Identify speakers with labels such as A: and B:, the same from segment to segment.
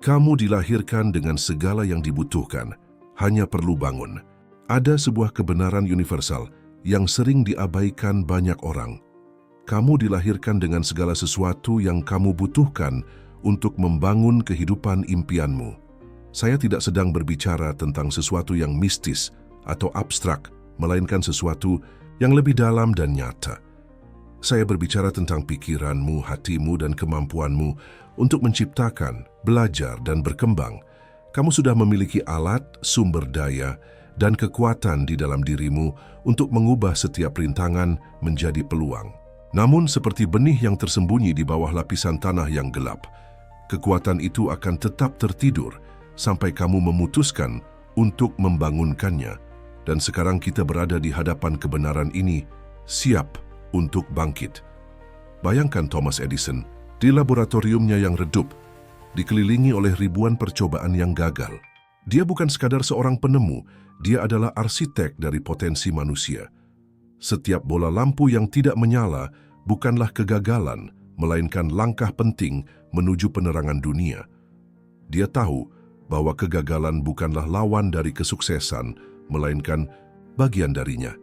A: Kamu dilahirkan dengan segala yang dibutuhkan, hanya perlu bangun. Ada sebuah kebenaran universal yang sering diabaikan banyak orang. Kamu dilahirkan dengan segala sesuatu yang kamu butuhkan untuk membangun kehidupan impianmu. Saya tidak sedang berbicara tentang sesuatu yang mistis atau abstrak, melainkan sesuatu yang lebih dalam dan nyata. Saya berbicara tentang pikiranmu, hatimu, dan kemampuanmu untuk menciptakan, belajar, dan berkembang. Kamu sudah memiliki alat, sumber daya, dan kekuatan di dalam dirimu untuk mengubah setiap rintangan menjadi peluang. Namun seperti benih yang tersembunyi di bawah lapisan tanah yang gelap, kekuatan itu akan tetap tertidur sampai kamu memutuskan untuk membangunkannya. Dan sekarang kita berada di hadapan kebenaran ini, siap untuk bangkit. Bayangkan Thomas Edison di laboratoriumnya yang redup, dikelilingi oleh ribuan percobaan yang gagal. Dia bukan sekadar seorang penemu, dia adalah arsitek dari potensi manusia. Setiap bola lampu yang tidak menyala bukanlah kegagalan, melainkan langkah penting menuju penerangan dunia. Dia tahu bahwa kegagalan bukanlah lawan dari kesuksesan, melainkan bagian darinya.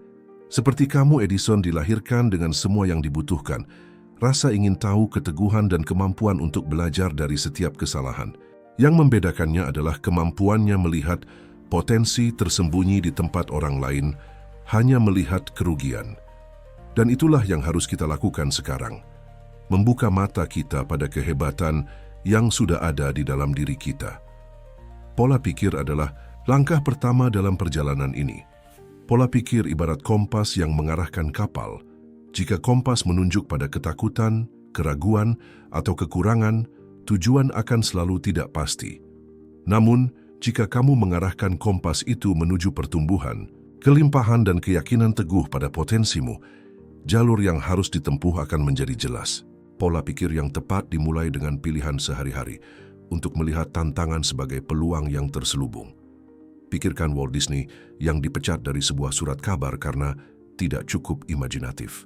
A: Seperti kamu, Edison dilahirkan dengan semua yang dibutuhkan, rasa ingin tahu, keteguhan, dan kemampuan untuk belajar dari setiap kesalahan. Yang membedakannya adalah kemampuannya melihat potensi tersembunyi di tempat orang lain, hanya melihat kerugian. Dan itulah yang harus kita lakukan sekarang. Membuka mata kita pada kehebatan yang sudah ada di dalam diri kita. Pola pikir adalah langkah pertama dalam perjalanan ini. Pola pikir ibarat kompas yang mengarahkan kapal. Jika kompas menunjuk pada ketakutan, keraguan, atau kekurangan, tujuan akan selalu tidak pasti. Namun, jika kamu mengarahkan kompas itu menuju pertumbuhan, kelimpahan, dan keyakinan teguh pada potensimu, jalur yang harus ditempuh akan menjadi jelas. Pola pikir yang tepat dimulai dengan pilihan sehari-hari untuk melihat tantangan sebagai peluang yang terselubung. Pikirkan Walt Disney yang dipecat dari sebuah surat kabar karena tidak cukup imajinatif.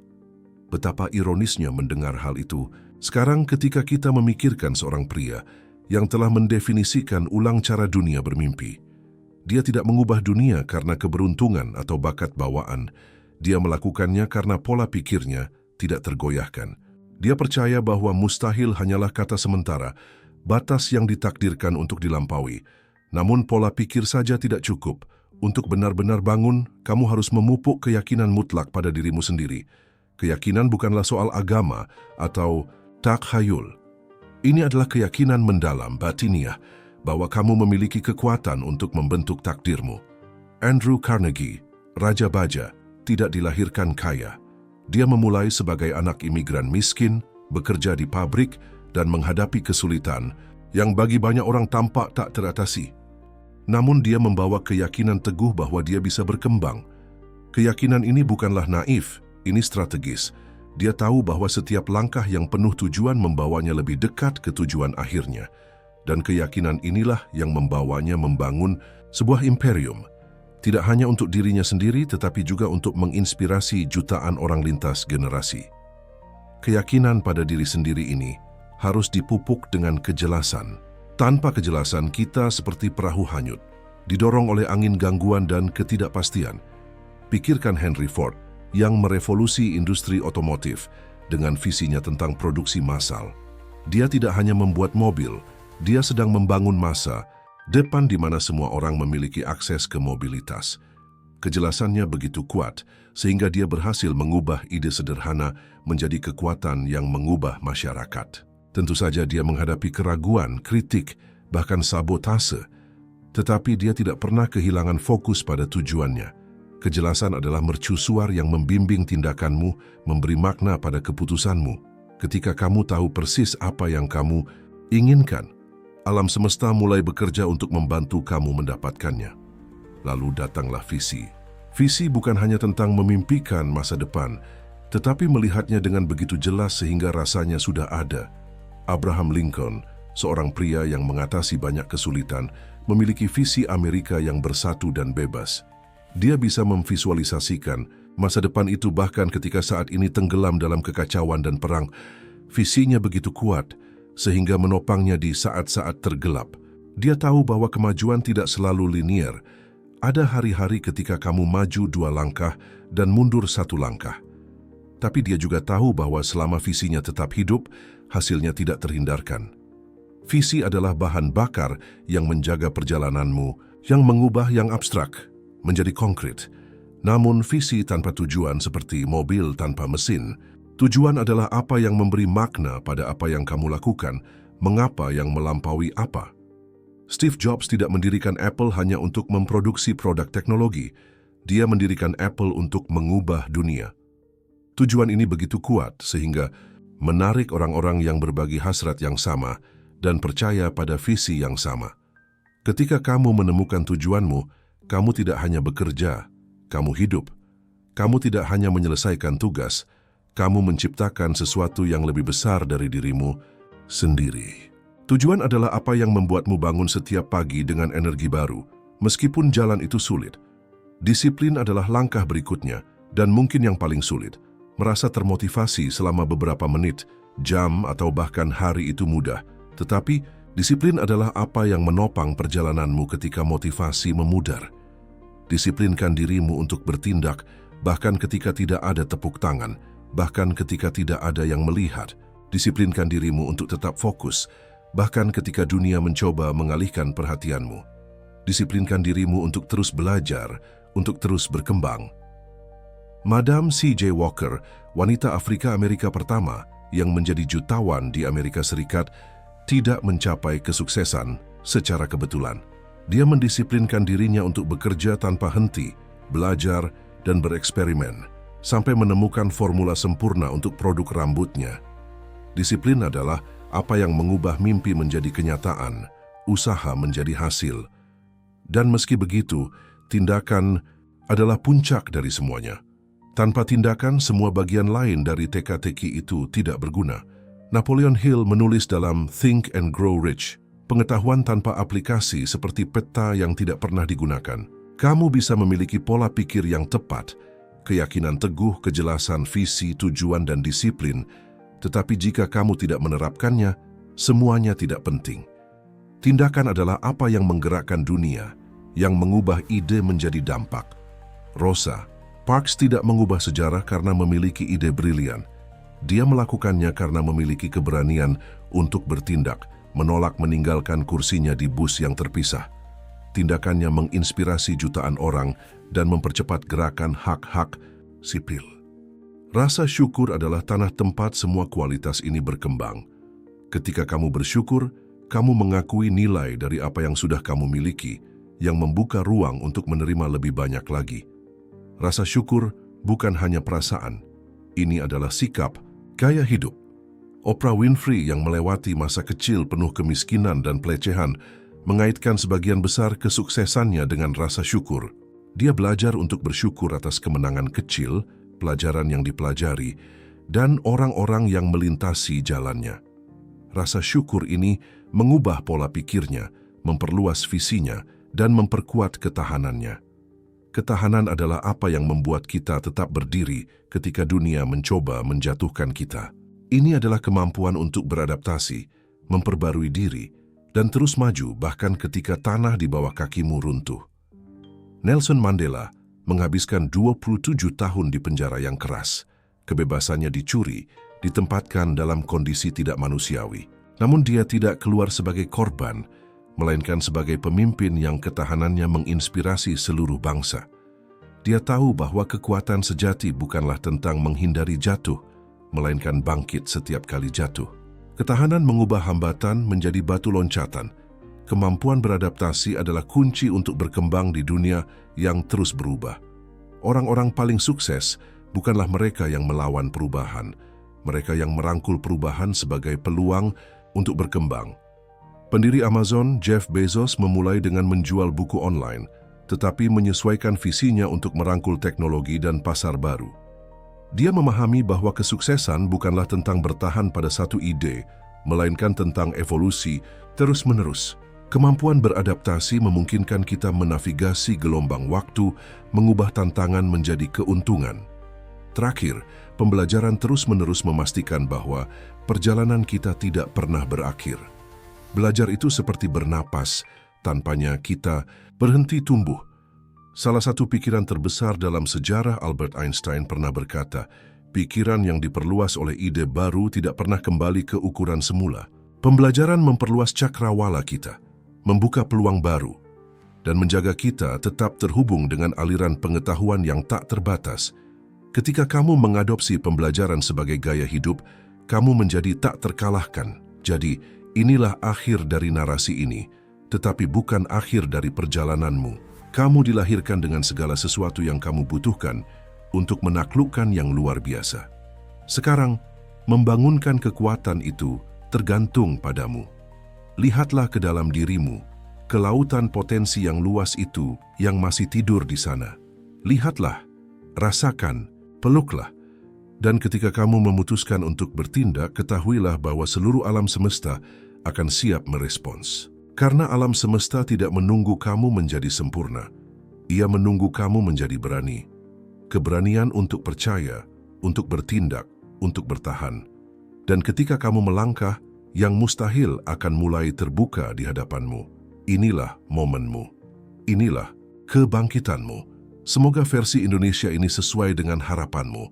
A: Betapa ironisnya mendengar hal itu sekarang ketika kita memikirkan seorang pria yang telah mendefinisikan ulang cara dunia bermimpi. Dia tidak mengubah dunia karena keberuntungan atau bakat bawaan. Dia melakukannya karena pola pikirnya tidak tergoyahkan. Dia percaya bahwa mustahil hanyalah kata sementara, batas yang ditakdirkan untuk dilampaui. Namun pola pikir saja tidak cukup. Untuk benar-benar bangun, kamu harus memupuk keyakinan mutlak pada dirimu sendiri. Keyakinan bukanlah soal agama atau takhayul. Ini adalah keyakinan mendalam, batiniah, bahwa kamu memiliki kekuatan untuk membentuk takdirmu. Andrew Carnegie, Raja Baja, tidak dilahirkan kaya. Dia memulai sebagai anak imigran miskin, bekerja di pabrik, dan menghadapi kesulitan yang bagi banyak orang tampak tak teratasi. Namun dia membawa keyakinan teguh bahwa dia bisa berkembang. Keyakinan ini bukanlah naif, ini strategis. Dia tahu bahwa setiap langkah yang penuh tujuan membawanya lebih dekat ke tujuan akhirnya. Dan keyakinan inilah yang membawanya membangun sebuah imperium. Tidak hanya untuk dirinya sendiri, tetapi juga untuk menginspirasi jutaan orang lintas generasi. Keyakinan pada diri sendiri ini harus dipupuk dengan kejelasan. Tanpa kejelasan, kita seperti perahu hanyut, didorong oleh angin gangguan dan ketidakpastian. Pikirkan Henry Ford yang merevolusi industri otomotif dengan visinya tentang produksi massal. Dia tidak hanya membuat mobil, dia sedang membangun masa depan di mana semua orang memiliki akses ke mobilitas. Kejelasannya begitu kuat sehingga dia berhasil mengubah ide sederhana menjadi kekuatan yang mengubah masyarakat. Tentu saja dia menghadapi keraguan, kritik, bahkan sabotase. Tetapi dia tidak pernah kehilangan fokus pada tujuannya. Kejelasan adalah mercusuar yang membimbing tindakanmu, memberi makna pada keputusanmu. Ketika kamu tahu persis apa yang kamu inginkan, alam semesta mulai bekerja untuk membantu kamu mendapatkannya. Lalu datanglah visi. Visi bukan hanya tentang memimpikan masa depan, tetapi melihatnya dengan begitu jelas sehingga rasanya sudah ada. Abraham Lincoln, seorang pria yang mengatasi banyak kesulitan, memiliki visi Amerika yang bersatu dan bebas. Dia bisa memvisualisasikan masa depan itu bahkan ketika saat ini tenggelam dalam kekacauan dan perang. Visinya begitu kuat sehingga menopangnya di saat-saat tergelap. Dia tahu bahwa kemajuan tidak selalu linier. Ada hari-hari ketika kamu maju 2 langkah dan mundur 1 langkah. Tapi dia juga tahu bahwa selama visinya tetap hidup, hasilnya tidak terhindarkan. Visi adalah bahan bakar yang menjaga perjalananmu, yang mengubah yang abstrak menjadi konkret. Namun visi tanpa tujuan seperti mobil tanpa mesin. Tujuan adalah apa yang memberi makna pada apa yang kamu lakukan, mengapa yang melampaui apa. Steve Jobs tidak mendirikan Apple hanya untuk memproduksi produk teknologi. Dia mendirikan Apple untuk mengubah dunia. Tujuan ini begitu kuat sehingga menarik orang-orang yang berbagi hasrat yang sama dan percaya pada visi yang sama. Ketika kamu menemukan tujuanmu, kamu tidak hanya bekerja, kamu hidup. Kamu tidak hanya menyelesaikan tugas, kamu menciptakan sesuatu yang lebih besar dari dirimu sendiri. Tujuan adalah apa yang membuatmu bangun setiap pagi dengan energi baru, meskipun jalan itu sulit. Disiplin adalah langkah berikutnya, dan mungkin yang paling sulit. Merasa termotivasi selama beberapa menit, jam, atau bahkan hari itu mudah. Tetapi, disiplin adalah apa yang menopang perjalananmu ketika motivasi memudar. Disiplinkan dirimu untuk bertindak, bahkan ketika tidak ada tepuk tangan, bahkan ketika tidak ada yang melihat. Disiplinkan dirimu untuk tetap fokus, bahkan ketika dunia mencoba mengalihkan perhatianmu. Disiplinkan dirimu untuk terus belajar, untuk terus berkembang. Madam C.J. Walker, wanita Afrika-Amerika pertama yang menjadi jutawan di Amerika Serikat, tidak mencapai kesuksesan secara kebetulan. Dia mendisiplinkan dirinya untuk bekerja tanpa henti, belajar, dan bereksperimen, sampai menemukan formula sempurna untuk produk rambutnya. Disiplin adalah apa yang mengubah mimpi menjadi kenyataan, usaha menjadi hasil. Dan meski begitu, tindakan adalah puncak dari semuanya. Tanpa tindakan, semua bagian lain dari teka-teki itu tidak berguna. Napoleon Hill menulis dalam Think and Grow Rich, pengetahuan tanpa aplikasi seperti peta yang tidak pernah digunakan. Kamu bisa memiliki pola pikir yang tepat, keyakinan teguh, kejelasan visi, tujuan, dan disiplin, tetapi jika kamu tidak menerapkannya, semuanya tidak penting. Tindakan adalah apa yang menggerakkan dunia, yang mengubah ide menjadi dampak. Rosa Parks tidak mengubah sejarah karena memiliki ide brilian. Dia melakukannya karena memiliki keberanian untuk bertindak, menolak meninggalkan kursinya di bus yang terpisah. Tindakannya menginspirasi jutaan orang dan mempercepat gerakan hak-hak sipil. Rasa syukur adalah tanah tempat semua kualitas ini berkembang. Ketika kamu bersyukur, kamu mengakui nilai dari apa yang sudah kamu miliki, yang membuka ruang untuk menerima lebih banyak lagi. Rasa syukur bukan hanya perasaan, ini adalah sikap, gaya hidup. Oprah Winfrey yang melewati masa kecil penuh kemiskinan dan pelecehan mengaitkan sebagian besar kesuksesannya dengan rasa syukur. Dia belajar untuk bersyukur atas kemenangan kecil, pelajaran yang dipelajari, dan orang-orang yang melintasi jalannya. Rasa syukur ini mengubah pola pikirnya, memperluas visinya, dan memperkuat ketahanannya. Ketahanan adalah apa yang membuat kita tetap berdiri ketika dunia mencoba menjatuhkan kita. Ini adalah kemampuan untuk beradaptasi, memperbarui diri, dan terus maju bahkan ketika tanah di bawah kakimu runtuh. Nelson Mandela menghabiskan 27 tahun di penjara yang keras. Kebebasannya dicuri, ditempatkan dalam kondisi tidak manusiawi. Namun dia tidak keluar sebagai korban, melainkan sebagai pemimpin yang ketahanannya menginspirasi seluruh bangsa. Dia tahu bahwa kekuatan sejati bukanlah tentang menghindari jatuh, melainkan bangkit setiap kali jatuh. Ketahanan mengubah hambatan menjadi batu loncatan. Kemampuan beradaptasi adalah kunci untuk berkembang di dunia yang terus berubah. Orang-orang paling sukses bukanlah mereka yang melawan perubahan, mereka yang merangkul perubahan sebagai peluang untuk berkembang. Pendiri Amazon, Jeff Bezos, memulai dengan menjual buku online, tetapi menyesuaikan visinya untuk merangkul teknologi dan pasar baru. Dia memahami bahwa kesuksesan bukanlah tentang bertahan pada satu ide, melainkan tentang evolusi terus-menerus. Kemampuan beradaptasi memungkinkan kita menavigasi gelombang waktu, mengubah tantangan menjadi keuntungan. Terakhir, pembelajaran terus-menerus memastikan bahwa perjalanan kita tidak pernah berakhir. Belajar itu seperti bernapas, tanpanya kita berhenti tumbuh. Salah satu pikiran terbesar dalam sejarah, Albert Einstein, pernah berkata, pikiran yang diperluas oleh ide baru tidak pernah kembali ke ukuran semula. Pembelajaran memperluas cakrawala kita, membuka peluang baru, dan menjaga kita tetap terhubung dengan aliran pengetahuan yang tak terbatas. Ketika kamu mengadopsi pembelajaran sebagai gaya hidup, kamu menjadi tak terkalahkan. Jadi, inilah akhir dari narasi ini, tetapi bukan akhir dari perjalananmu. Kamu dilahirkan dengan segala sesuatu yang kamu butuhkan untuk menaklukkan yang luar biasa. Sekarang, membangunkan kekuatan itu tergantung padamu. Lihatlah ke dalam dirimu, ke lautan potensi yang luas itu yang masih tidur di sana. Lihatlah, rasakan, peluklah. Dan ketika kamu memutuskan untuk bertindak, ketahuilah bahwa seluruh alam semesta akan siap merespons. Karena alam semesta tidak menunggu kamu menjadi sempurna. Ia menunggu kamu menjadi berani. Keberanian untuk percaya, untuk bertindak, untuk bertahan. Dan ketika kamu melangkah, yang mustahil akan mulai terbuka di hadapanmu. Inilah momenmu. Inilah kebangkitanmu. Semoga versi Indonesia ini sesuai dengan harapanmu.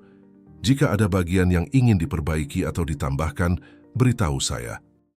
A: Jika ada bagian yang ingin diperbaiki atau ditambahkan, beritahu saya.